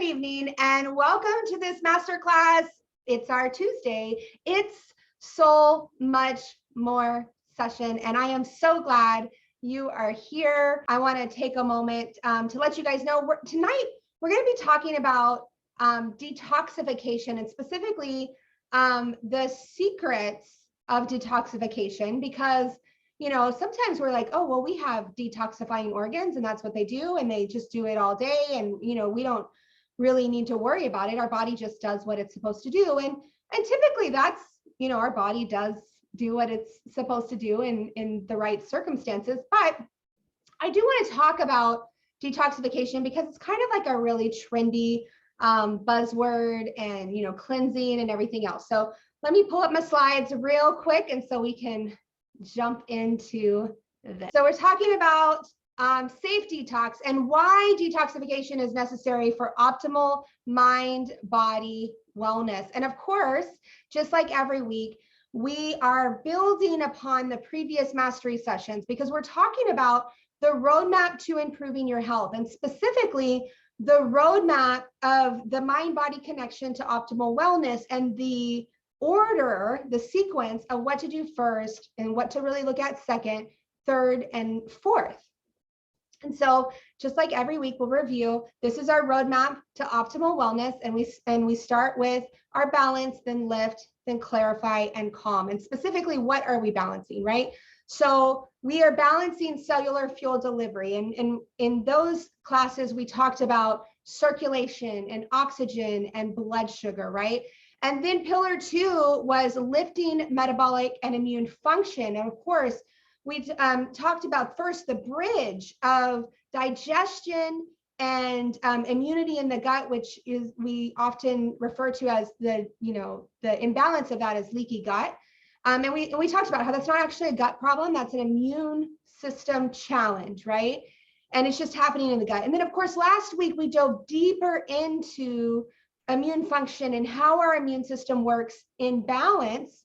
evening and welcome to this masterclass. It's our Tuesday. It's so much more session and I am so glad you are here. I want to take a moment to let you guys know tonight we're going to be talking about detoxification and specifically the secrets of detoxification, because sometimes we're like, oh, well, we have detoxifying organs and that's what they do. And they just do it all day. And, we don't really need to worry about it. Our body just does what it's supposed to do. And typically that's, our body does do what it's supposed to do in the right circumstances. But I do want to talk about detoxification because it's kind of like a really trendy buzzword and, cleansing and everything else. So let me pull up my slides real quick. And so we can jump into this. So we're talking about safe detox and why detoxification is necessary for optimal mind-body wellness. And of course, just like every week, we are building upon the previous mastery sessions because we're talking about the roadmap to improving your health, and specifically the roadmap of the mind-body connection to optimal wellness and the order, the sequence of what to do first and what to really look at second, third, and fourth. And so just like every week, we'll review, this is our roadmap to optimal wellness. And we start with our balance, then lift, then clarify and calm. And specifically, what are we balancing, right? So we are balancing cellular fuel delivery. And in those classes, we talked about circulation and oxygen and blood sugar, right? And then pillar 2 was lifting metabolic and immune function. And of course, we talked about first the bridge of digestion and immunity in the gut, which is we often refer to as the imbalance of that as leaky gut. And we talked about how that's not actually a gut problem, that's an immune system challenge, right? And it's just happening in the gut. And then of course, last week we dove deeper into immune function and how our immune system works in balance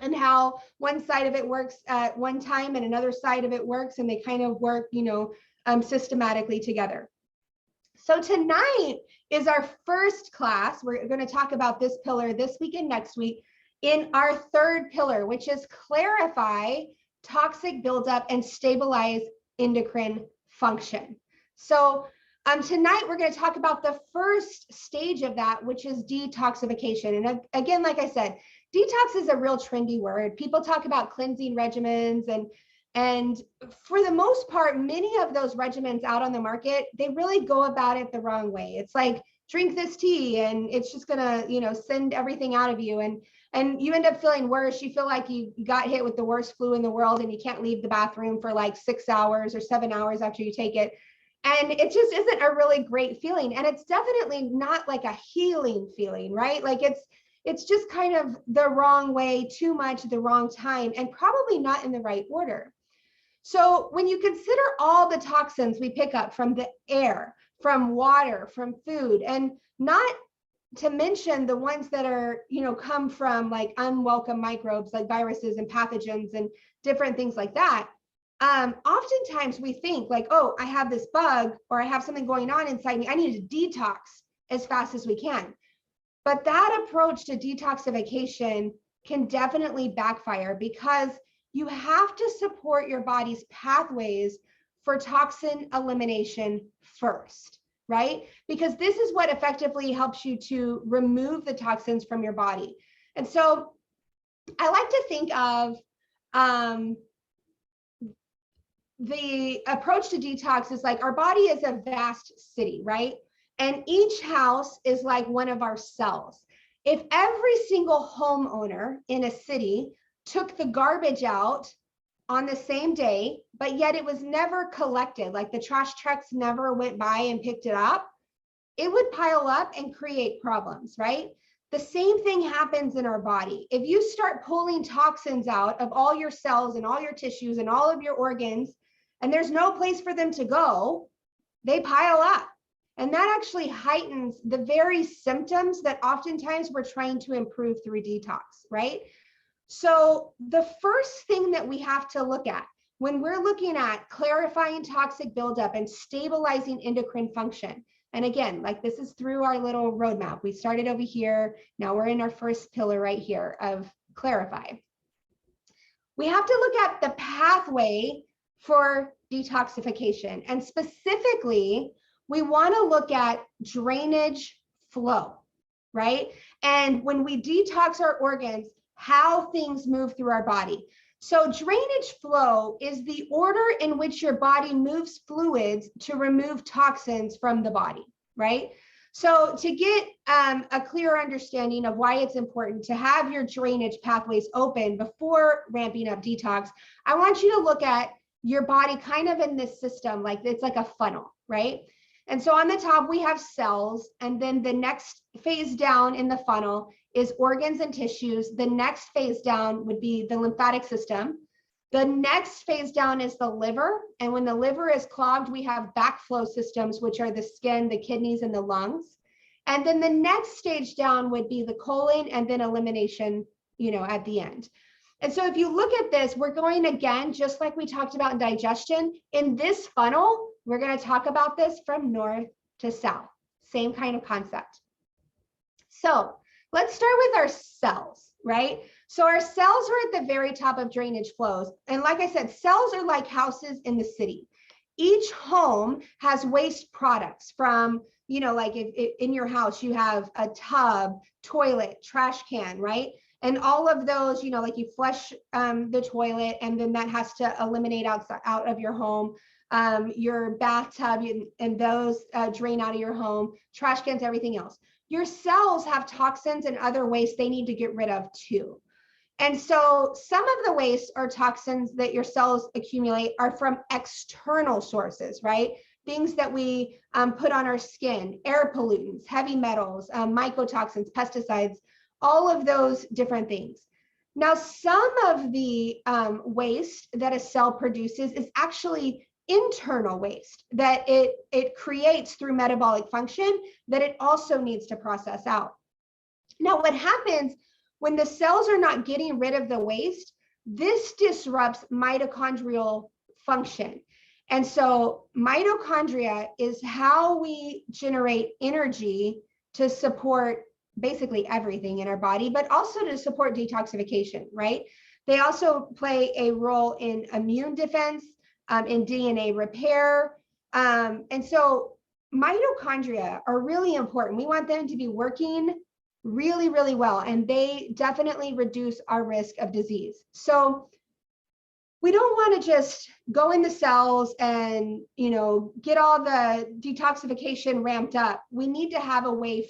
and how one side of it works at one time and another side of it works, and they kind of work, systematically together. So tonight is our first class. We're going to talk about this pillar this week and next week in our third pillar, which is clarify toxic buildup and stabilize endocrine function. So tonight, we're going to talk about the first stage of that, which is detoxification. And again, like I said, detox is a real trendy word. People talk about cleansing regimens, and for the most part, many of those regimens out on the market, they really go about it the wrong way. It's like, drink this tea and it's just going to, send everything out of you. And you end up feeling worse. You feel like you got hit with the worst flu in the world and you can't leave the bathroom for like 6 hours or 7 hours after you take it. And it just isn't a really great feeling. And it's definitely not like a healing feeling, right? Like it's just kind of the wrong way, too much, the wrong time, and probably not in the right order. So when you consider all the toxins we pick up from the air, from water, from food, and not to mention the ones that are, come from like unwelcome microbes like viruses and pathogens and different things like that. Oftentimes we think like, oh, I have this bug or I have something going on inside me. I need to detox as fast as we can. But that approach to detoxification can definitely backfire because you have to support your body's pathways for toxin elimination first, right? Because this is what effectively helps you to remove the toxins from your body. And so I like to think of the approach to detox is like our body is a vast city, right? And each house is like one of our cells. If every single homeowner in a city took the garbage out on the same day, but yet it was never collected, like the trash trucks never went by and picked it up, it would pile up and create problems, right? The same thing happens in our body. If you start pulling toxins out of all your cells and all your tissues and all of your organs, and there's no place for them to go, they pile up. And that actually heightens the very symptoms that oftentimes we're trying to improve through detox, right? So the first thing that we have to look at when we're looking at clarifying toxic buildup and stabilizing endocrine function, And again, like this is through our little roadmap. We started over here. Now we're in our first pillar right here of clarify. We have to look at the pathway for detoxification. And specifically, we want to look at drainage flow, right? And when we detox our organs, how things move through our body. So drainage flow is the order in which your body moves fluids to remove toxins from the body, right? So to get a clearer understanding of why it's important to have your drainage pathways open before ramping up detox, I want you to look at your body kind of in this system, like it's like a funnel, right? And so on the top, we have cells, and then the next phase down in the funnel is organs and tissues. The next phase down would be the lymphatic system. The next phase down is the liver. And when the liver is clogged, we have backflow systems, which are the skin, the kidneys, and the lungs. And then the next stage down would be the colon, and then elimination, at the end. And so if you look at this, we're going again, just like we talked about in digestion, in this funnel, we're going to talk about this from north to south, same kind of concept. So let's start with our cells, right? So our cells are at the very top of drainage flows. And like I said, cells are like houses in the city. Each home has waste products from, like if in your house, you have a tub, toilet, trash can, right? And all of those, like you flush the toilet, and then that has to eliminate out of your home. Your bathtub and those drain out of your home, trash cans, everything else. Your cells have toxins and other waste they need to get rid of too. And so some of the waste or toxins that your cells accumulate are from external sources, right? Things that we put on our skin, air pollutants, heavy metals, mycotoxins, pesticides, all of those different things. Now, some of the waste that a cell produces is actually internal waste that it creates through metabolic function that it also needs to process out. Now, what happens when the cells are not getting rid of the waste, this disrupts mitochondrial function. And so mitochondria is how we generate energy to support basically everything in our body, but also to support detoxification, right? They also play a role in immune defense, in DNA repair. And so mitochondria are really important. We want them to be working really, really well, and they definitely reduce our risk of disease. So we don't want to just go in the cells and, get all the detoxification ramped up. We need to have a way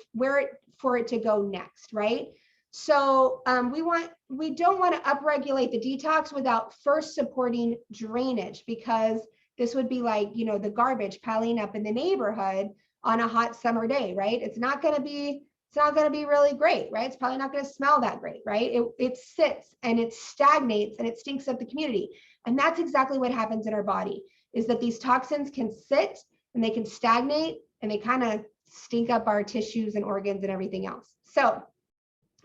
for it to go next, right? So we don't want to upregulate the detox without first supporting drainage, because this would be like, the garbage piling up in the neighborhood on a hot summer day, right? It's not going to be really great, right? It's probably not going to smell that great, right? It sits and it stagnates and it stinks up the community. And that's exactly what happens in our body, is that these toxins can sit and they can stagnate and they kind of stink up our tissues and organs and everything else. So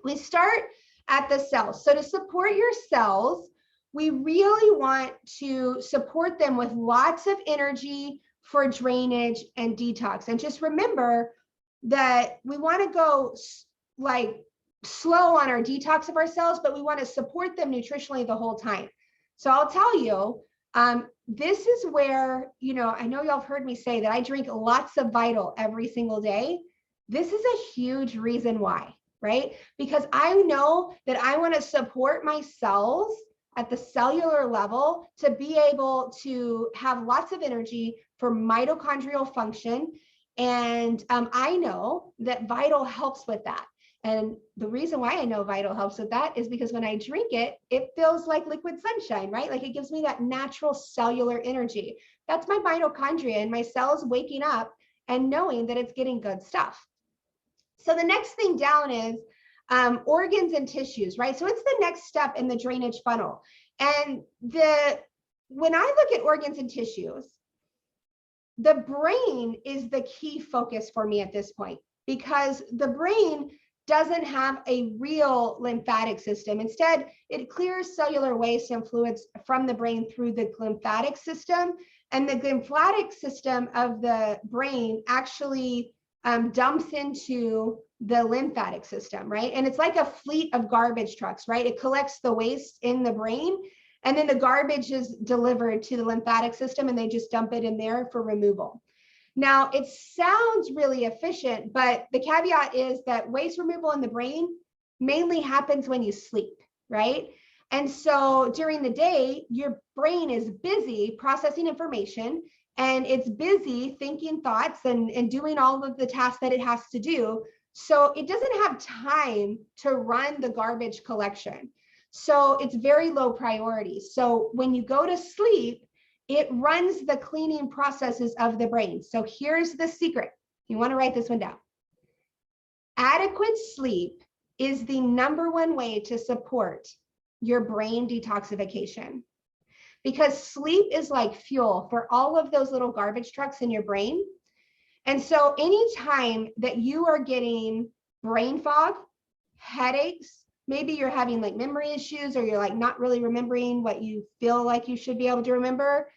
we start at the cells. So to support your cells, we really want to support them with lots of energy for drainage and detox. And just remember that we want to go like slow on our detox of our cells, but we want to support them nutritionally the whole time. So I'll tell you, this is where, I know y'all have heard me say that I drink lots of Vital every single day. This is a huge reason why, right? Because I know that I want to support my cells at the cellular level to be able to have lots of energy for mitochondrial function. And I know that Vital helps with that. And the reason why I know Vital helps with that is because when I drink it, it feels like liquid sunshine, right? Like it gives me that natural cellular energy. That's my mitochondria and my cells waking up and knowing that it's getting good stuff. So the next thing down is organs and tissues, right? So it's the next step in the drainage funnel. And when I look at organs and tissues, the brain is the key focus for me at this point, because the brain doesn't have a real lymphatic system. Instead, it clears cellular waste and fluids from the brain through the lymphatic system. And the lymphatic system of the brain actually dumps into the lymphatic system, right? And it's like a fleet of garbage trucks, right? It collects the waste in the brain, and then the garbage is delivered to the lymphatic system, and they just dump it in there for removal. Now, it sounds really efficient, but the caveat is that waste removal in the brain mainly happens when you sleep, right? And so during the day, your brain is busy processing information, and it's busy thinking thoughts and doing all of the tasks that it has to do. So it doesn't have time to run the garbage collection. So it's very low priority. So when you go to sleep, it runs the cleaning processes of the brain. So here's the secret. You want to write this one down. Adequate sleep is the #1 way to support your brain detoxification, because sleep is like fuel for all of those little garbage trucks in your brain. And so anytime that you are getting brain fog, headaches, maybe you're having like memory issues, or you're like not really remembering what you feel like you should be able to remember,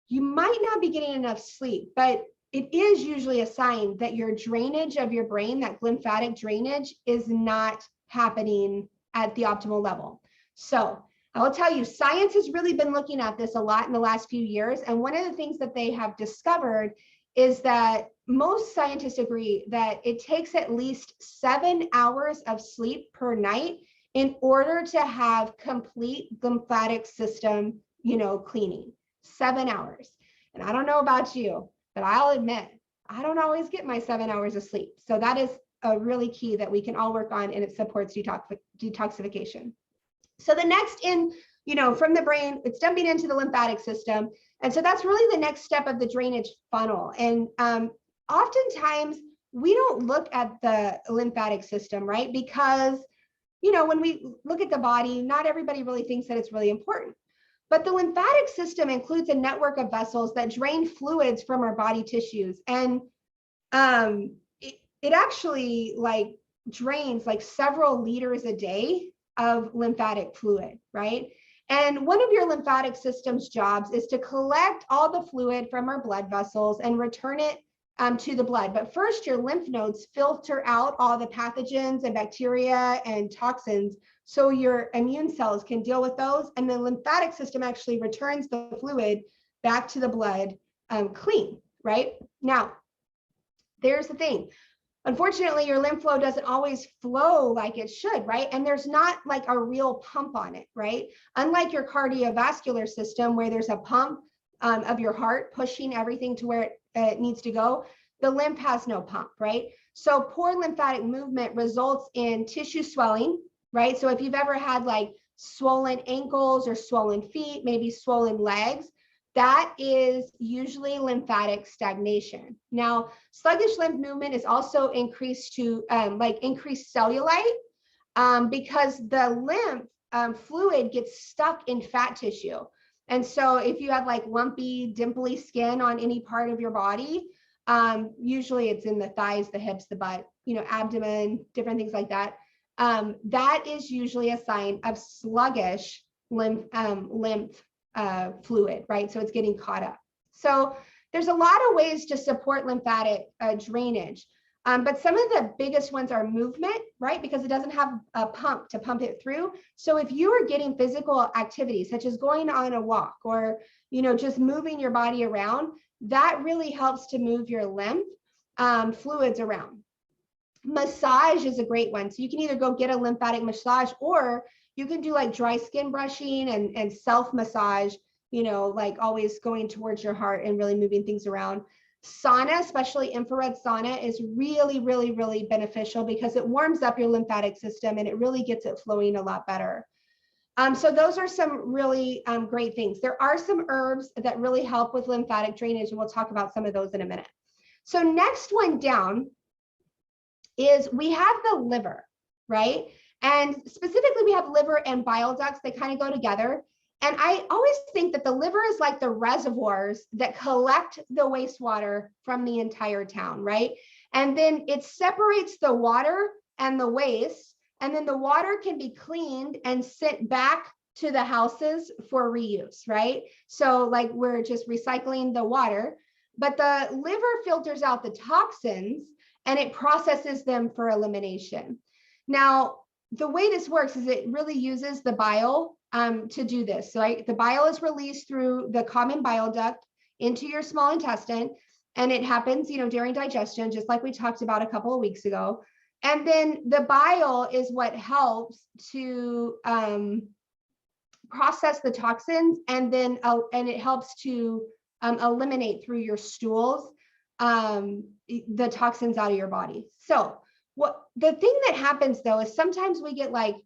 you might not be getting enough sleep, but it is usually a sign that your drainage of your brain, that lymphatic drainage, is not happening at the optimal level. So I will tell you, science has really been looking at this a lot in the last few years. And one of the things that they have discovered is that most scientists agree that it takes at least 7 hours of sleep per night in order to have complete lymphatic system, cleaning. 7 hours. And I don't know about you, but I'll admit, I don't always get my 7 hours of sleep. So that is a really key that we can all work on, and it supports detoxification. So the next from the brain, it's dumping into the lymphatic system. And so that's really the next step of the drainage funnel. And oftentimes we don't look at the lymphatic system, right? Because, when we look at the body, not everybody really thinks that it's really important. But the lymphatic system includes a network of vessels that drain fluids from our body tissues. And it actually drains several liters a day of lymphatic fluid, right? And one of your lymphatic system's jobs is to collect all the fluid from our blood vessels and return it to the blood. But first, your lymph nodes filter out all the pathogens and bacteria and toxins so your immune cells can deal with those. And the lymphatic system actually returns the fluid back to the blood clean, right? Now, there's the thing. Unfortunately, your lymph flow doesn't always flow like it should, right? And there's not like a real pump on it, right? Unlike your cardiovascular system, where there's a pump of your heart pushing everything to where it needs to go, the lymph has no pump, right? So poor lymphatic movement results in tissue swelling, right? So if you've ever had swollen ankles or swollen feet, maybe swollen legs, that is usually lymphatic stagnation. Now, sluggish lymph movement is also increased to increased cellulite because the lymph fluid gets stuck in fat tissue. And so if you have lumpy, dimply skin on any part of your body, usually it's in the thighs, the hips, the butt, abdomen, different things like that. That is usually a sign of sluggish lymph fluid, right? So it's getting caught up. So there's a lot of ways to support lymphatic drainage. But some of the biggest ones are movement, right? Because it doesn't have a pump to pump it through. So if you are getting physical activities, such as going on a walk or, just moving your body around, that really helps to move your lymph fluids around. Massage is a great one. So you can either go get a lymphatic massage, or you can do dry skin brushing and self-massage, always going towards your heart and really moving things around. Sauna, especially infrared sauna, is really, really, really beneficial because it warms up your lymphatic system and it really gets it flowing a lot better. So those are some really great things. There are some herbs that really help with lymphatic drainage, and we'll talk about some of those in a minute. So next one down is we have the liver, right? And specifically, we have liver and bile ducts. They kind of go together. And I always think that the liver is like the reservoirs that collect the wastewater from the entire town, right? And then it separates the water and the waste, and then the water can be cleaned and sent back to the houses for reuse, right? So like we're just recycling the water, but the liver filters out the toxins and it processes them for elimination. Now, the way this works is it really uses the bile to do this. So the bile is released through the common bile duct into your small intestine, and it happens, during digestion, just like we talked about a couple of weeks ago. And then the bile is what helps to process the toxins, and then and it helps to eliminate through your stools the toxins out of your body. So what the thing that happens though is sometimes we get like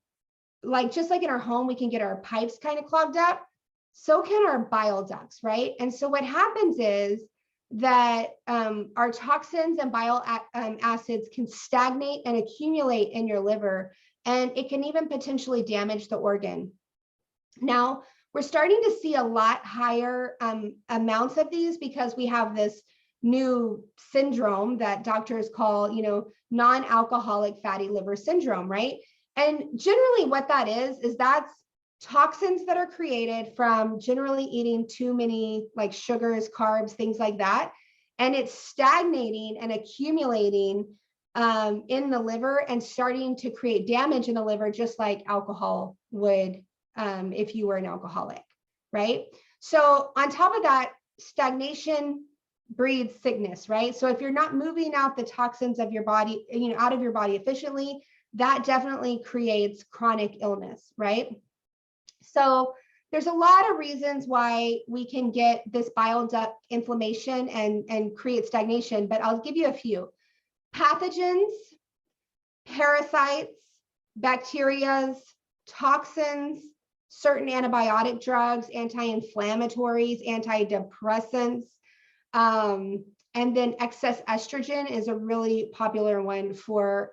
just like in our home, we can get our pipes kind of clogged up. So can our bile ducts, right? And so what happens is that our toxins and bile acids can stagnate and accumulate in your liver, and it can even potentially damage the organ. Now, we're starting to see a lot higher amounts of these because we have this new syndrome that doctors call, non-alcoholic fatty liver syndrome, right? And generally what that is that's toxins that are created from generally eating too many like sugars, carbs, things like that. And it's stagnating and accumulating in the liver and starting to create damage in the liver, just like alcohol would if you were an alcoholic, right? So on top of that, stagnation breeds sickness, right? So if you're not moving out the toxins of your body, out of your body efficiently, that definitely creates chronic illness, right? So there's a lot of reasons why we can get this bile duct inflammation and create stagnation, but I'll give you a few. Pathogens, parasites, bacteria, toxins, certain antibiotic drugs, anti-inflammatories, antidepressants, and then excess estrogen is a really popular one for,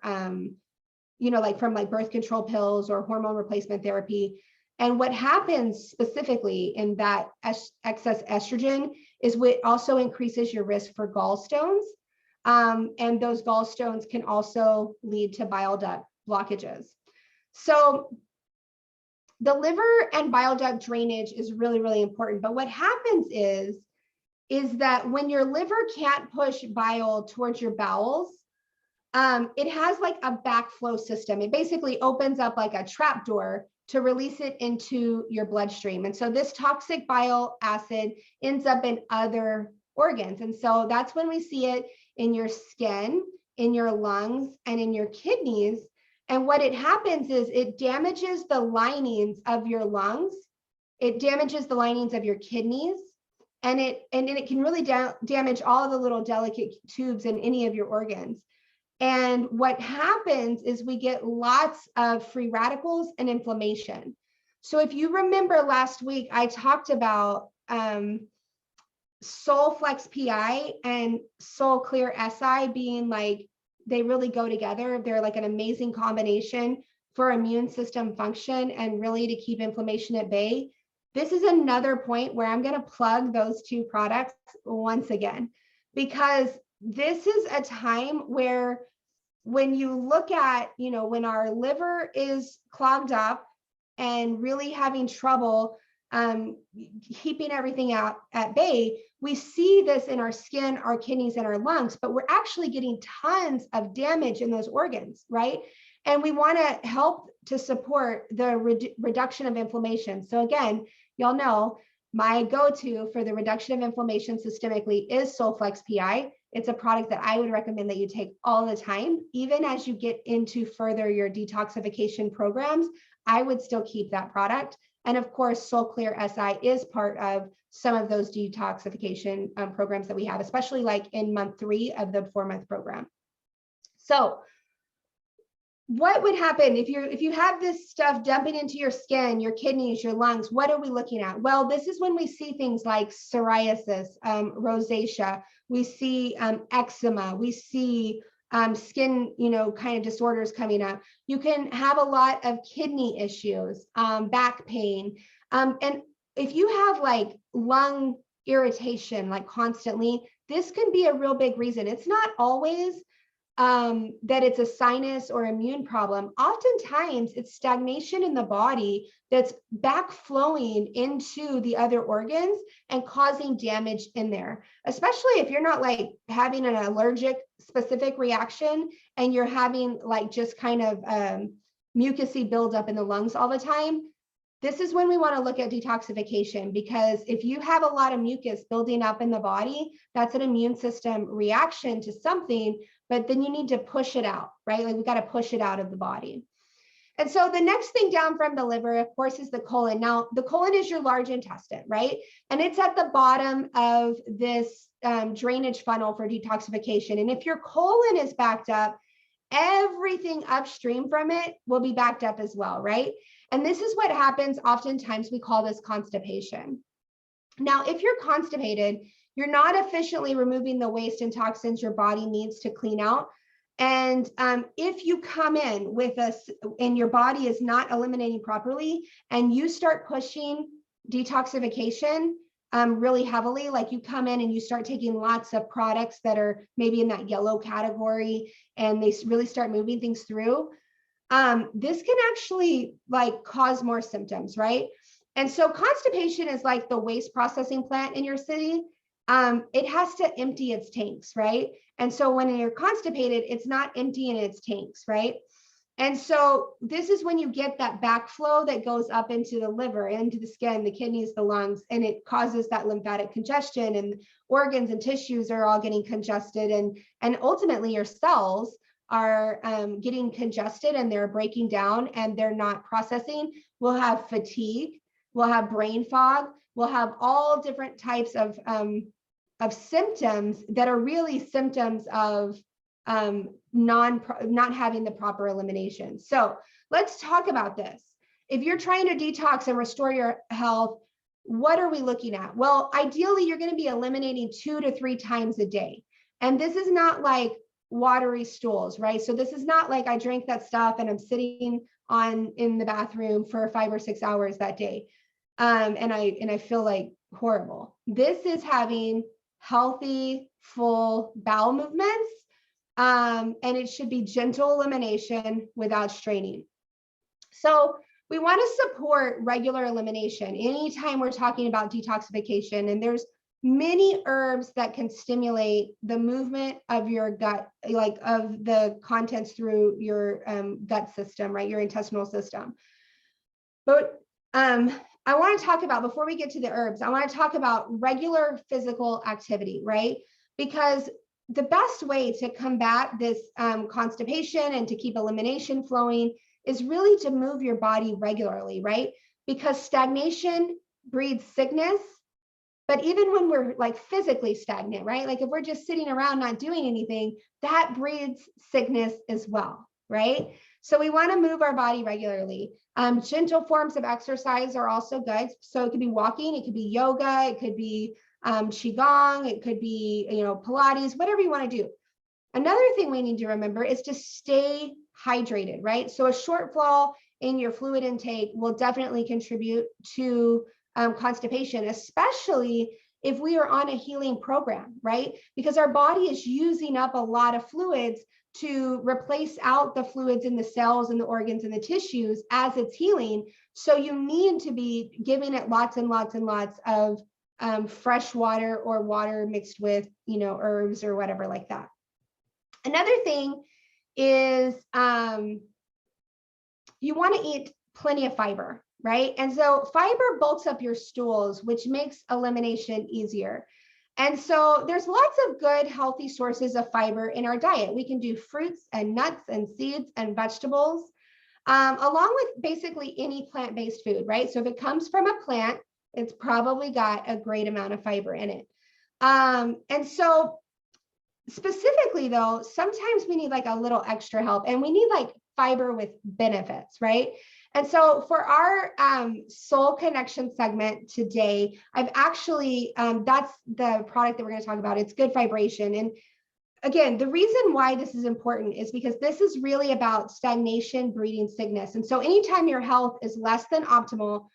like from like birth control pills or hormone replacement therapy. And what happens specifically in that excess estrogen is what also increases your risk for gallstones. And those gallstones can also lead to bile duct blockages. So the liver and bile duct drainage is really, really important. But what happens is that when your liver can't push bile towards your bowels, it has like a backflow system. It basically opens up like a trap door to release it into your bloodstream. And so this toxic bile acid ends up in other organs. And so that's when we see it in your skin, in your lungs, and in your kidneys. And what it happens is it damages the linings of your lungs. It damages the linings of your kidneys. And it can really damage all the little delicate tubes in any of your organs. And what happens is we get lots of free radicals and inflammation. So if you remember last week, I talked about Solle Flex PI and Solle Clear SI being like, they really go together. They're like an amazing combination for immune system function and really to keep inflammation at bay. This is another point where I'm going to plug those two products once again, because this is a time where when you look at, when our liver is clogged up and really having trouble keeping everything out at bay, we see this in our skin, our kidneys, and our lungs, but we're actually getting tons of damage in those organs, right? And we want to help to support the reduction of inflammation. So again, y'all know my go-to for the reduction of inflammation systemically is Solle Flex PI. It's a product that I would recommend that you take all the time, even as you get into further your detoxification programs. I would still keep that product. And of course, Solle Clear SI is part of some of those detoxification programs that we have, especially like in month 3 of the 4-month program. So what would happen if you have this stuff dumping into your skin, your kidneys, your lungs? What are we looking at? Well, this is when we see things like psoriasis, rosacea, we see eczema, we see skin, kind of disorders coming up. You can have a lot of kidney issues, back pain. And if you have like lung irritation, like constantly, this can be a real big reason. It's not always that it's a sinus or immune problem. Oftentimes it's stagnation in the body that's backflowing into the other organs and causing damage in there, especially if you're not like having an allergic specific reaction and you're having like just kind of mucusy buildup in the lungs all the time. This is when we want to look at detoxification, because if you have a lot of mucus building up in the body, that's an immune system reaction to something, but then you need to push it out, right? Like we got to push it out of the body. And so the next thing down from the liver, of course, is the colon. Now, the colon is your large intestine, right? And it's at the bottom of this drainage funnel for detoxification. And if your colon is backed up, everything upstream from it will be backed up as well, right? And this is what happens. Oftentimes we call this constipation. Now, if you're constipated, you're not efficiently removing the waste and toxins your body needs to clean out. And if you come in with us and your body is not eliminating properly, and you start pushing detoxification really heavily, like you come in and you start taking lots of products that are maybe in that yellow category, and they really start moving things through, this can actually like cause more symptoms, right? And so constipation is like the waste processing plant in your city. It has to empty its tanks, right? And so when you're constipated, it's not emptying its tanks, right? And so this is when you get that backflow that goes up into the liver, into the skin, the kidneys, the lungs, and it causes that lymphatic congestion, and organs and tissues are all getting congested, and ultimately your cells are getting congested and they're breaking down and they're not processing. We'll have fatigue, we'll have brain fog, we'll have all different types of symptoms that are really symptoms of not having the proper elimination. So let's talk about this. If you're trying to detox and restore your health, what are we looking at? Well, ideally, you're going to be eliminating 2 to 3 times a day. And this is not like watery stools, right? So this is not like I drank that stuff and I'm sitting in the bathroom for 5 or 6 hours that day. And I feel like horrible. This is having healthy, full bowel movements. And it should be gentle elimination without straining. So we want to support regular elimination anytime we're talking about detoxification. And there's many herbs that can stimulate the movement of your gut, like of the contents through your gut system, right? Your intestinal system. But I want to talk about, before we get to the herbs, I want to talk about regular physical activity, right? Because the best way to combat this constipation and to keep elimination flowing is really to move your body regularly, right? Because stagnation breeds sickness. But even when we're like physically stagnant, right? Like if we're just sitting around not doing anything, that breeds sickness as well, right? So we want to move our body regularly. Gentle forms of exercise are also good. So it could be walking, it could be yoga, it could be qigong, it could be, Pilates, whatever you want to do. Another thing we need to remember is to stay hydrated, right? So a shortfall in your fluid intake will definitely contribute to constipation, especially if we are on a healing program, right? Because our body is using up a lot of fluids to replace out the fluids in the cells and the organs and the tissues as it's healing. So you need to be giving it lots and lots and lots of fresh water or water mixed with, herbs or whatever like that. Another thing is you want to eat plenty of fiber, right? And so fiber bulks up your stools, which makes elimination easier. And so there's lots of good, healthy sources of fiber in our diet. We can do fruits and nuts and seeds and vegetables, along with basically any plant-based food, right? So if it comes from a plant, it's probably got a great amount of fiber in it. And so specifically though, sometimes we need like a little extra help, and we need like fiber with benefits, right? And so for our soul connection segment today, I've actually, that's the product that we're going to talk about. It's GoodFibration. And again, the reason why this is important is because this is really about stagnation breeding sickness. And so anytime your health is less than optimal,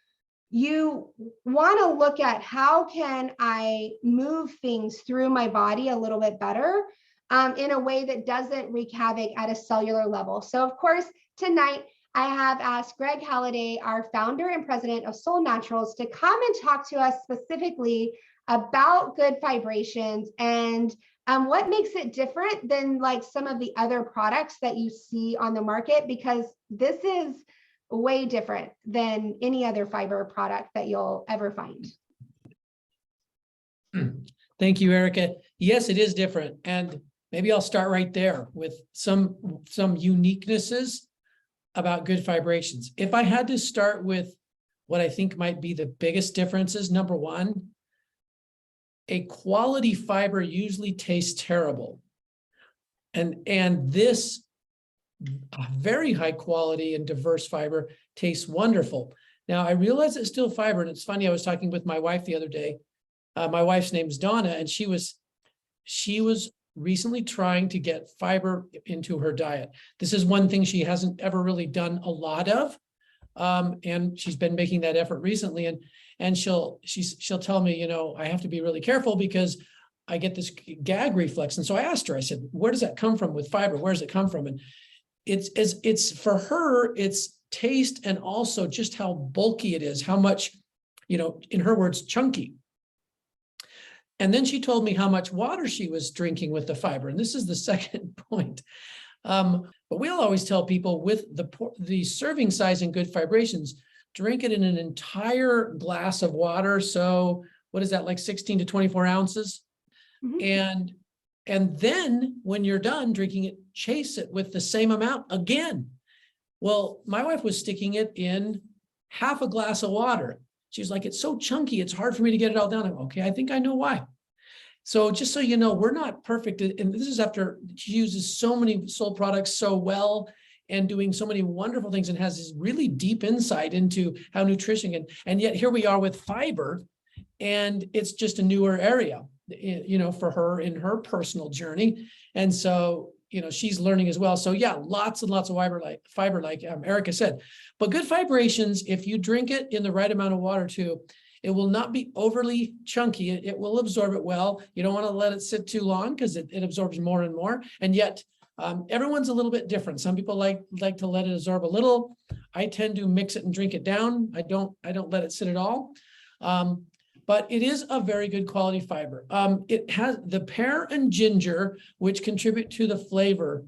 you want to look at how can I move things through my body a little bit better in a way that doesn't wreak havoc at a cellular level. So of course, tonight, I have asked Greg Halliday, our founder and president of Solle Naturals, to come and talk to us specifically about GoodFibrations and what makes it different than like some of the other products that you see on the market, because this is way different than any other fiber product that you'll ever find. Thank you, Erica. Yes, it is different. And maybe I'll start right there with some uniquenesses about GoodFibrations. If I had to start with what I think might be the biggest differences, number one, a quality fiber usually tastes terrible. And this very high quality and diverse fiber tastes wonderful. Now, I realize it's still fiber, and it's funny, I was talking with my wife the other day. My wife's name is Donna, and she was recently trying to get fiber into her diet. This is one thing she hasn't ever really done a lot of. And she's been making that effort recently. And she'll tell me, you know, I have to be really careful because I get this gag reflex. And so I asked her, I said, where does that come from with fiber? Where does it come from? And it's for her, it's taste and also just how bulky it is, how much, you know, in her words, chunky. And then she told me how much water she was drinking with the fiber. And this is the second point. But we'll always tell people with the serving size in GoodFibrations, drink it in an entire glass of water. So what is that, like 16 to 24 ounces? Mm-hmm. And then when you're done drinking it, chase it with the same amount again. Well, my wife was sticking it in half a glass of water. She's like, it's so chunky, it's hard for me to get it all down. I'm, okay, I think I know why. So just so you know, we're not perfect. And this is after she uses so many Solle products so well and doing so many wonderful things and has this really deep insight into how nutrition and yet here we are with fiber, and it's just a newer area, you know, for her in her personal journey. And so, you know, she's learning as well. So yeah, lots and lots of fiber, like Erica said. But GoodFibrations, if you drink it in the right amount of water too, it will not be overly chunky. It will absorb it well. You don't want to let it sit too long because it absorbs more and more. And yet everyone's a little bit different. Some people like to let it absorb a little. I tend to mix it and drink it down. I don't let it sit at all. But it is a very good quality fiber. It has the pear and ginger, which contribute to the flavor,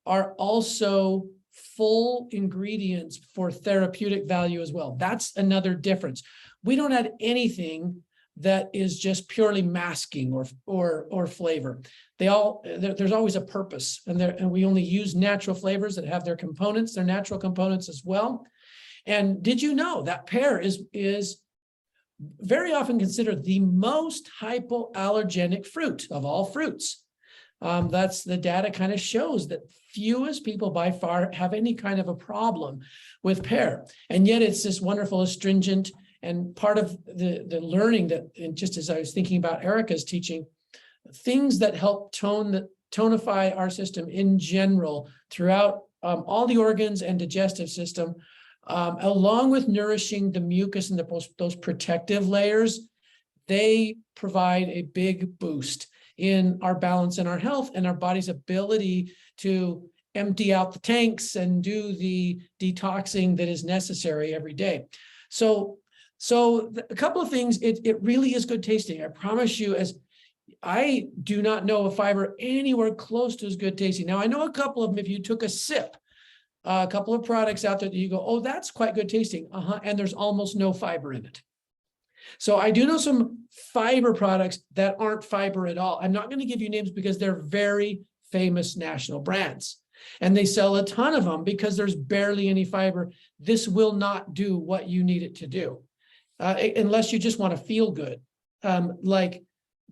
are also full ingredients for therapeutic value as well. That's another difference. We don't add anything that is just purely masking or flavor. There's always a purpose, and we only use natural flavors that have their components, their natural components as well. And did you know that pear is very often considered the most hypoallergenic fruit of all fruits? That's the data kind of shows that fewest people by far have any kind of a problem with pear. And yet it's this wonderful astringent, and part of the learning that, and just as I was thinking about Erica's teaching, things that help tonify our system in general throughout all the organs and digestive system, along with nourishing the mucus and those protective layers, they provide a big boost in our balance and our health and our body's ability to empty out the tanks and do the detoxing that is necessary every day. So a couple of things, it really is good tasting. I promise you, as I do not know a fiber anywhere close to as good tasting. Now, I know a couple of them, if you took a sip, a couple of products out there that you go, oh, that's quite good tasting. And there's almost no fiber in it. So I do know some fiber products that aren't fiber at all. I'm not going to give you names because they're very famous national brands. And they sell a ton of them because there's barely any fiber. This will not do what you need it to do. Unless you just want to feel good, like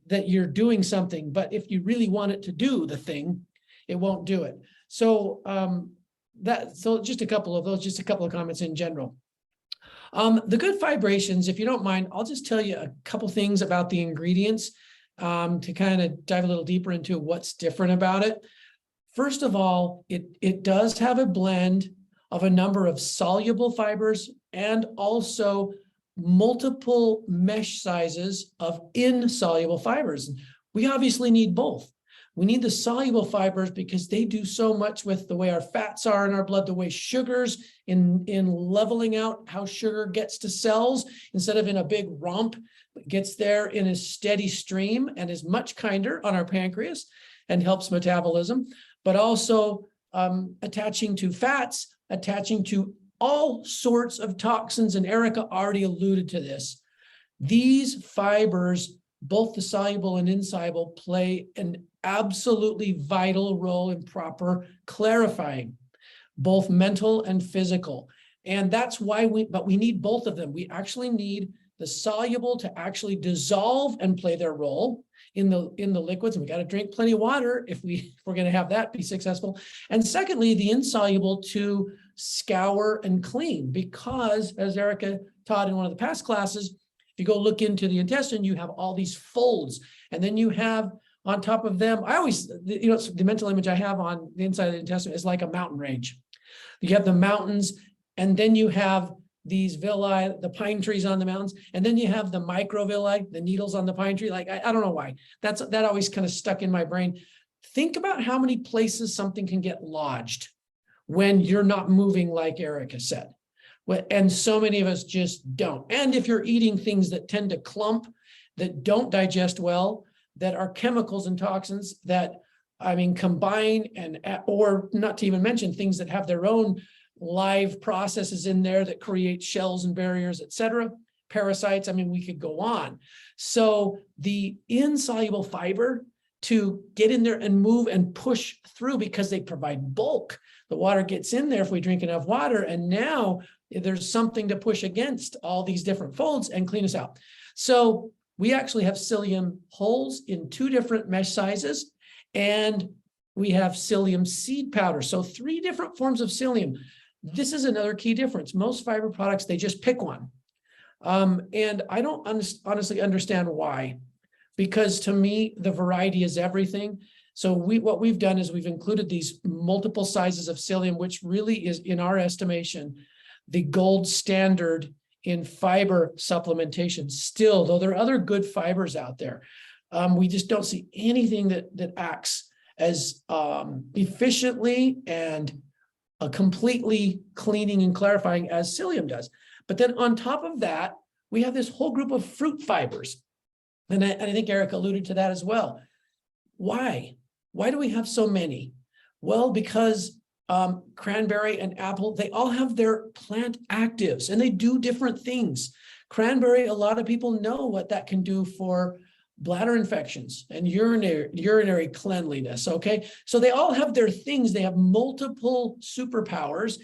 that you're doing something. But if you really want it to do the thing, it won't do it. So so just a couple of those, just a couple of comments in general. The GoodFibrations, if you don't mind, I'll just tell you a couple things about the ingredients to kind of dive a little deeper into what's different about it. First of all, it does have a blend of a number of soluble fibers and also multiple mesh sizes of insoluble fibers. We obviously need both, We need the soluble fibers because they do so much with the way our fats are in our blood, the way sugars in leveling out how sugar gets to cells instead of in a big romp, it gets there in a steady stream and is much kinder on our pancreas and helps metabolism, but also attaching to fats, attaching to all sorts of toxins. And Erica already alluded to this. These fibers, both the soluble and insoluble, play an absolutely vital role in proper clarifying, both mental and physical. And that's why we need both of them. We actually need the soluble to actually dissolve and play their role in the liquids. And we got to drink plenty of water if we're going to have that be successful. And secondly, the insoluble to scour and clean, because as Erica taught in one of the past classes, if you go look into the intestine, you have all these folds, and then you have on top of them, I always, the mental image I have on the inside of the intestine is like a mountain range. You have the mountains, and then you have these villi, the pine trees on the mountains, and then you have the microvilli, the needles on the pine tree. Like, I don't know why. That always kind of stuck in my brain. Think about how many places something can get lodged when you're not moving, like Erica said. And so many of us just don't. And if you're eating things that tend to clump, that don't digest well, that are chemicals and toxins that, combine or not to even mention things that have their own live processes in there that create shells and barriers, et cetera, parasites. We could go on. So the insoluble fiber to get in there and move and push through, because they provide bulk. The water gets in there if we drink enough water, and now there's something to push against all these different folds and clean us out. So we actually have psyllium hulls in 2 different mesh sizes, and we have psyllium seed powder. So 3 different forms of psyllium. This is another key difference. Most fiber products, they just pick one. And I don't honestly understand why, because to me, the variety is everything. So what we've done is we've included these multiple sizes of psyllium, which really is, in our estimation, the gold standard in fiber supplementation still, though there are other good fibers out there. We just don't see anything that acts as efficiently and completely cleaning and clarifying as psyllium does. But then on top of that, we have this whole group of fruit fibers. And I think Erica alluded to that as well. Why? Why do we have so many? Well, because cranberry and apple, they all have their plant actives and they do different things. Cranberry, a lot of people know what that can do for bladder infections and urinary cleanliness, okay? So they all have their things. They have multiple superpowers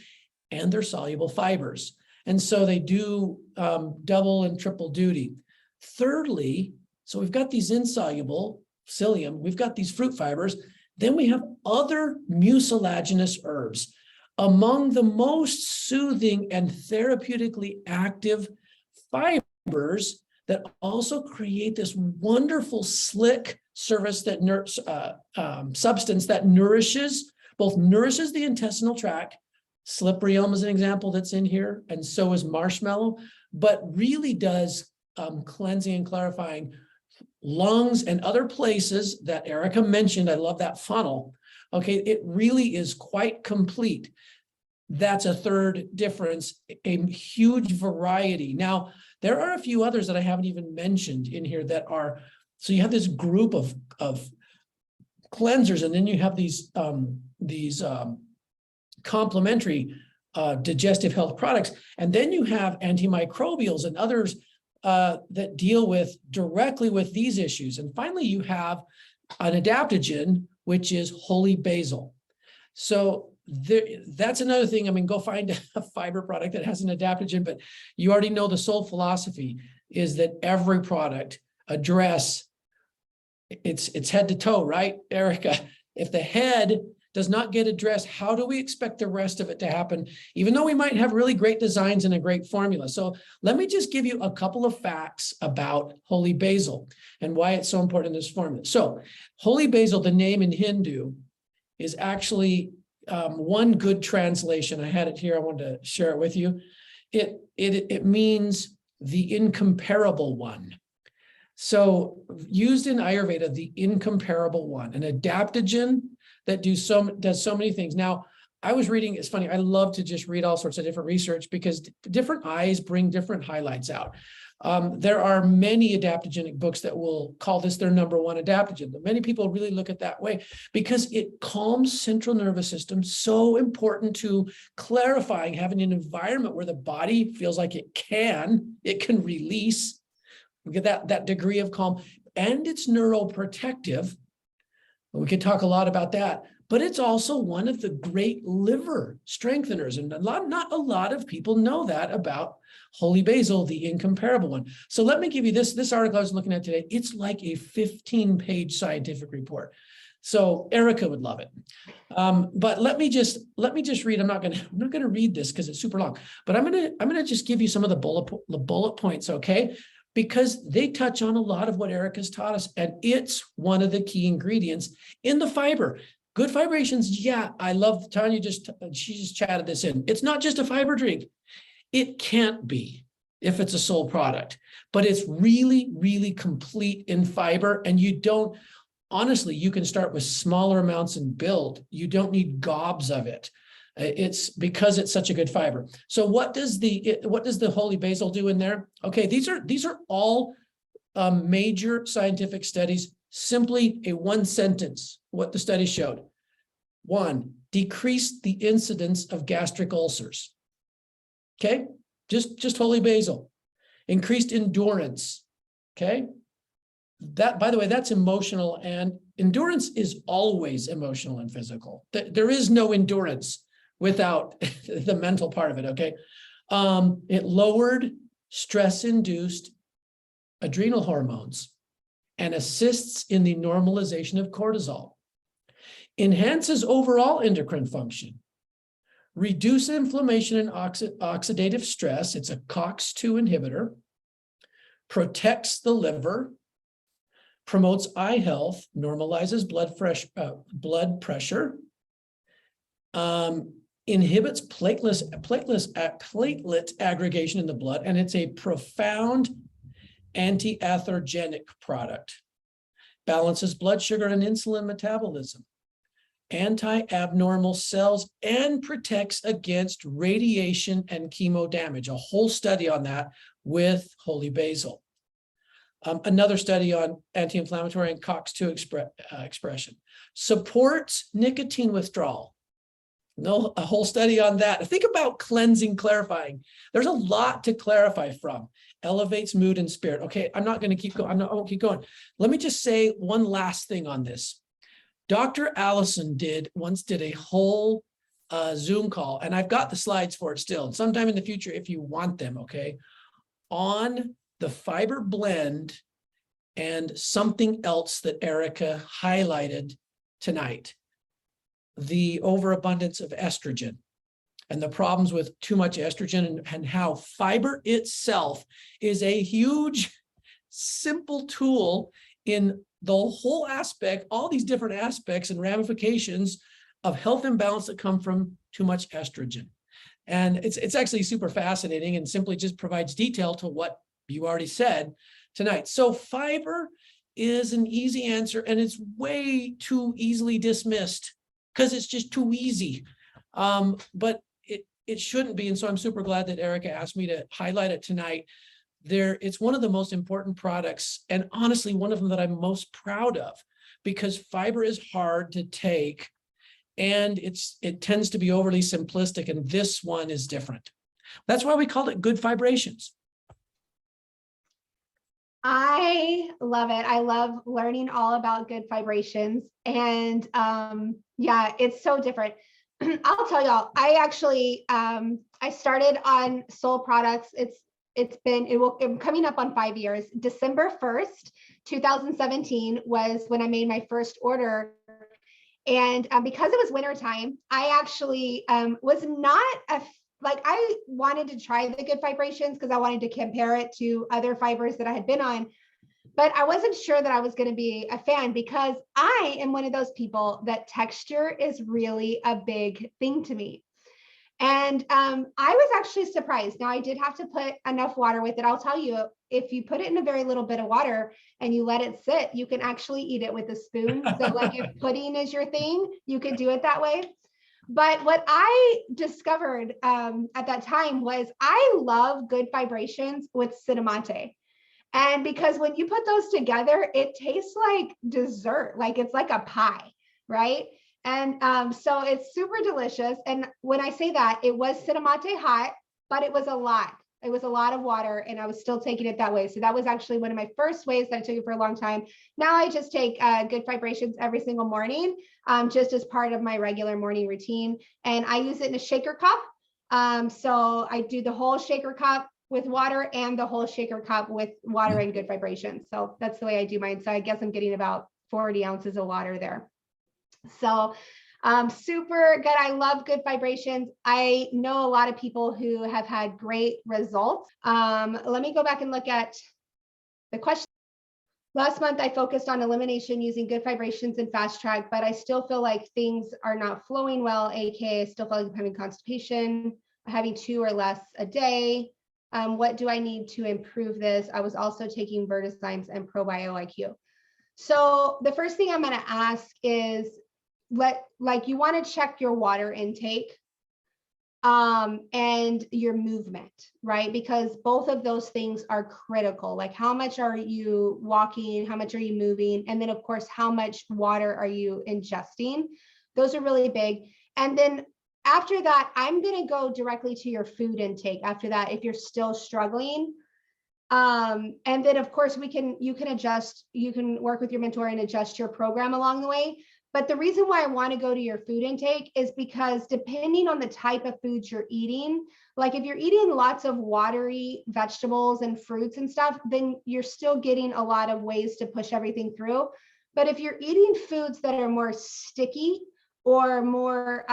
and they're soluble fibers. And so they do double and triple duty. Thirdly, so we've got these insoluble psyllium, we've got these fruit fibers, then we have other mucilaginous herbs. Among the most soothing and therapeutically active fibers that also create this wonderful slick substance that nourishes the intestinal tract. Slippery elm is an example that's in here, and so is marshmallow, but really does cleansing and clarifying lungs and other places that Erica mentioned. I love that funnel. Okay, it really is quite complete. That's a third difference, a huge variety. Now, there are a few others that I haven't even mentioned in here that are, so you have this group of cleansers, and then you have these complementary digestive health products, and then you have antimicrobials and others that deal directly with these issues. And finally, you have an adaptogen, which is holy basil. So that's another thing. Go find a fiber product that has an adaptogen, but you already know the sole philosophy is that every product address it's head to toe, right, Erica? If the head does not get addressed, how do we expect the rest of it to happen, even though we might have really great designs and a great formula? So let me just give you a couple of facts about holy basil and why it's so important in this formula. So holy basil, the name in Hindu, is actually one good translation. I had it here. I wanted to share it with you. It means the incomparable one. So used in Ayurveda, the incomparable one, an adaptogen that does so many things. Now, I was reading, it's funny, I love to just read all sorts of different research because different eyes bring different highlights out. There are many adaptogenic books that will call this their number one adaptogen. But many people really look at that way because it calms central nervous system. So important to clarifying, having an environment where the body feels like it can release, get that degree of calm, and it's neuroprotective. We could talk a lot about that, but it's also one of the great liver strengtheners. And not a lot of people know that about holy basil, the incomparable one. So let me give you this article I was looking at today. It's like a 15-page scientific report. So Erica would love it. But let me just read. I'm not gonna read this because it's super long, but I'm gonna just give you some of the bullet points, okay? Because they touch on a lot of what Erica's taught us, and it's one of the key ingredients in the fiber. GoodFibrations, yeah, I love Tanya. She just chatted this in. It's not just a fiber drink. It can't be if it's a sole product, but it's really, really complete in fiber. And honestly, you can start with smaller amounts and build. You don't need gobs of it. It's because it's such a good fiber. So what does the holy basil do in there? Okay, these are all major scientific studies. Simply a one sentence, what the study showed. 1, decreased the incidence of gastric ulcers. Okay, just holy basil. Increased endurance. Okay, that, by the way, that's emotional, and endurance is always emotional and physical. There is no endurance without the mental part of it, okay? It lowered stress-induced adrenal hormones and assists in the normalization of cortisol. Enhances overall endocrine function. Reduce inflammation and oxidative stress. It's a COX-2 inhibitor. Protects the liver. Promotes eye health. Normalizes blood pressure. Inhibits platelet aggregation in the blood, and it's a profound anti-atherogenic product. Balances blood sugar and insulin metabolism, anti-abnormal cells, and protects against radiation and chemo damage. A whole study on that with holy basil. Another study on anti-inflammatory and COX-2 expression. Supports nicotine withdrawal. No, a whole study on that. Think about cleansing, clarifying. There's a lot to clarify from. Elevates mood and spirit. Okay, I'm not going to keep going. I won't keep going. Let me just say one last thing on this. Dr. Allison once did a whole Zoom call, and I've got the slides for it still. Sometime in the future, if you want them, okay, on the fiber blend and something else that Erica highlighted tonight. The overabundance of estrogen and the problems with too much estrogen, and how fiber itself is a huge, simple tool in the whole aspect, all these different aspects and ramifications of health imbalance that come from too much estrogen. And it's actually super fascinating and simply just provides detail to what you already said tonight. So fiber is an easy answer, and it's way too easily dismissed because it's just too easy. But it shouldn't be. And so I'm super glad that Erica asked me to highlight it tonight. It's one of the most important products, and honestly, one of them that I'm most proud of, because fiber is hard to take and it tends to be overly simplistic, and this one is different. That's why we called it GoodFibrations. I love it. I love learning all about GoodFibrations. And yeah, it's so different. I'll tell y'all, I actually, I started on Solle products. I'm coming up on 5 years. December 1st, 2017 was when I made my first order. And because it was wintertime, I actually was not I wanted to try the GoodFibrations because I wanted to compare it to other fibers that I had been on, but I wasn't sure that I was going to be a fan, because I am one of those people that texture is really a big thing to me. And I was actually surprised. Now I did have to put enough water with it. I'll tell you, if you put it in a very little bit of water and you let it sit, you can actually eat it with a spoon. So like if pudding is your thing, you could do it that way. But what I discovered at that time was I love GoodFibrations with cinnamate. And because when you put those together, it tastes like dessert, like it's like a pie, right? And so it's super delicious. And when I say that, it was cinnamate hot, but it was a lot. It was a lot of water, and I was still taking it that way. So that was actually one of my first ways that I took it for a long time. Now I just take GoodFibrations every single morning, just as part of my regular morning routine. And I use it in a shaker cup. So I do the whole shaker cup with water and the whole shaker cup with water and GoodFibrations. So that's the way I do mine. So I guess I'm getting about 40 ounces of water there. So super good. I love GoodFibrations. I know a lot of people who have had great results. Let me go back and look at the question. Last month, I focused on elimination using GoodFibrations and Fast Track, but I still feel like things are not flowing well, aka I still feel like I'm having constipation, having 2 or less a day. What do I need to improve this? I was also taking Vertizymes and ProBioIQ. So the first thing I'm going to ask is, you want to check your water intake and your movement, right? Because both of those things are critical. Like how much are you walking? How much are you moving? And then of course, how much water are you ingesting? Those are really big. And then after that, I'm going to go directly to your food intake after that, if you're still struggling. And then of course you can work with your mentor and adjust your program along the way. But the reason why I want to go to your food intake is because depending on the type of foods you're eating, like if you're eating lots of watery vegetables and fruits and stuff, then you're still getting a lot of ways to push everything through. But if you're eating foods that are more sticky or more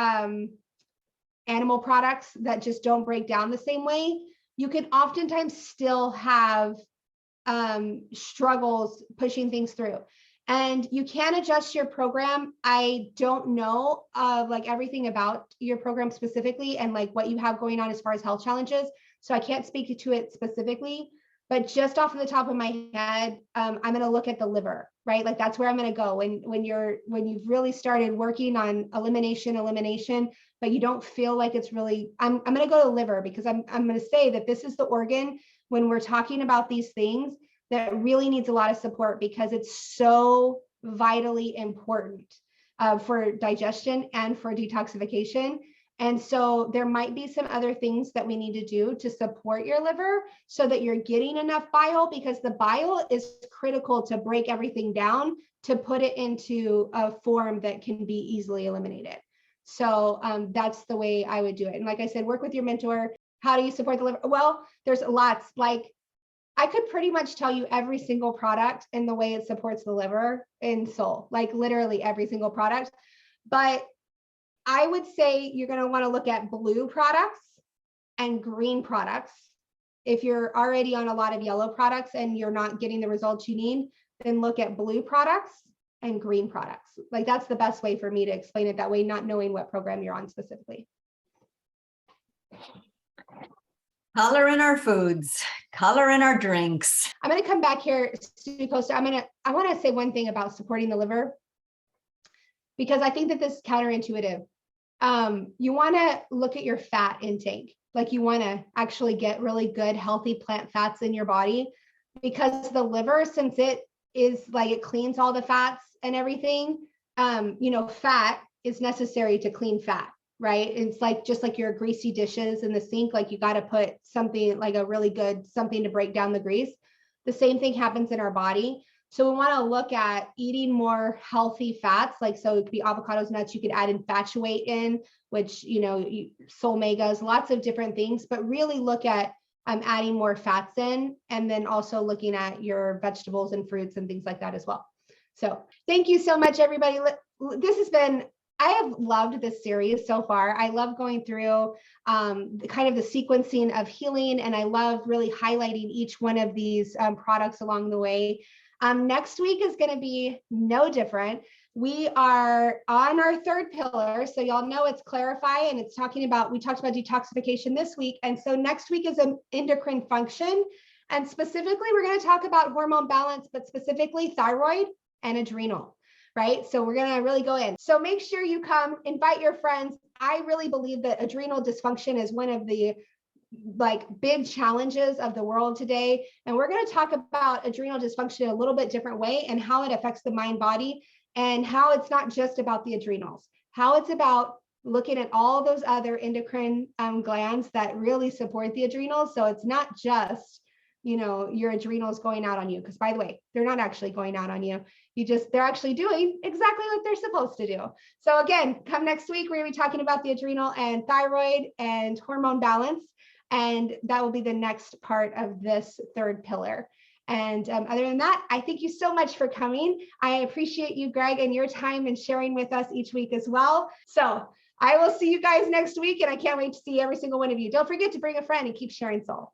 animal products that just don't break down the same way, you can oftentimes still have struggles pushing things through. And you can adjust your program. I don't know like everything about your program specifically and like what you have going on as far as health challenges. So I can't speak to it specifically, but just off of the top of my head, I'm going to look at the liver, right? Like that's where I'm going to go when you've really started working on elimination, but you don't feel like it's really, I'm going to go to liver because I'm going to say that this is the organ when we're talking about these things that really needs a lot of support because it's so vitally important for digestion and for detoxification. And so there might be some other things that we need to do to support your liver so that you're getting enough bile, because the bile is critical to break everything down to put it into a form that can be easily eliminated. So that's the way I would do it. And like I said, work with your mentor. How do you support the liver? Well, there's lots. Like I could pretty much tell you every single product and the way it supports the liver in Solle, like literally every single product. But I would say you're going to want to look at blue products and green products. If you're already on a lot of yellow products and you're not getting the results you need, then look at blue products and green products. Like that's the best way for me to explain it that way, not knowing what program you're on specifically. Color in our foods, color in our drinks. I'm going to come back here, Poster. I want to say one thing about supporting the liver, because I think that this is counterintuitive. You want to look at your fat intake. Like you want to actually get really good, healthy plant fats in your body, because the liver, since it is like, it cleans all the fats and everything, fat is necessary to clean fat. Right? It's like, just like your greasy dishes in the sink, like you got to put something like a really good, something to break down the grease. The same thing happens in our body. So we want to look at eating more healthy fats. Like, so it could be avocados, nuts, you could add infatuate in, which, soul megas, lots of different things, but really look at adding more fats in, and then also looking at your vegetables and fruits and things like that as well. So thank you so much, everybody. I have loved this series so far. I love going through kind of the sequencing of healing, and I love really highlighting each one of these products along the way. Next week is going to be no different. We are on our third pillar. So y'all know it's clarify, and it's talking about, we talked about detoxification this week. And so next week is an endocrine function. And specifically, we're going to talk about hormone balance, but specifically thyroid and adrenal, right? So we're going to really go in. So make sure you come, invite your friends. I really believe that adrenal dysfunction is one of the big challenges of the world today. And we're going to talk about adrenal dysfunction in a little bit different way and how it affects the mind body, and how it's not just about the adrenals, how it's about looking at all those other endocrine glands that really support the adrenals. So it's not just, your adrenals going out on you, because by the way, they're not actually going out on you. They're actually doing exactly what they're supposed to do. So again, come next week, we're going to be talking about the adrenal and thyroid and hormone balance. And that will be the next part of this third pillar. And other than that, I thank you so much for coming. I appreciate you, Greg, and your time and sharing with us each week as well. So I will see you guys next week, and I can't wait to see every single one of you. Don't forget to bring a friend and keep sharing soul.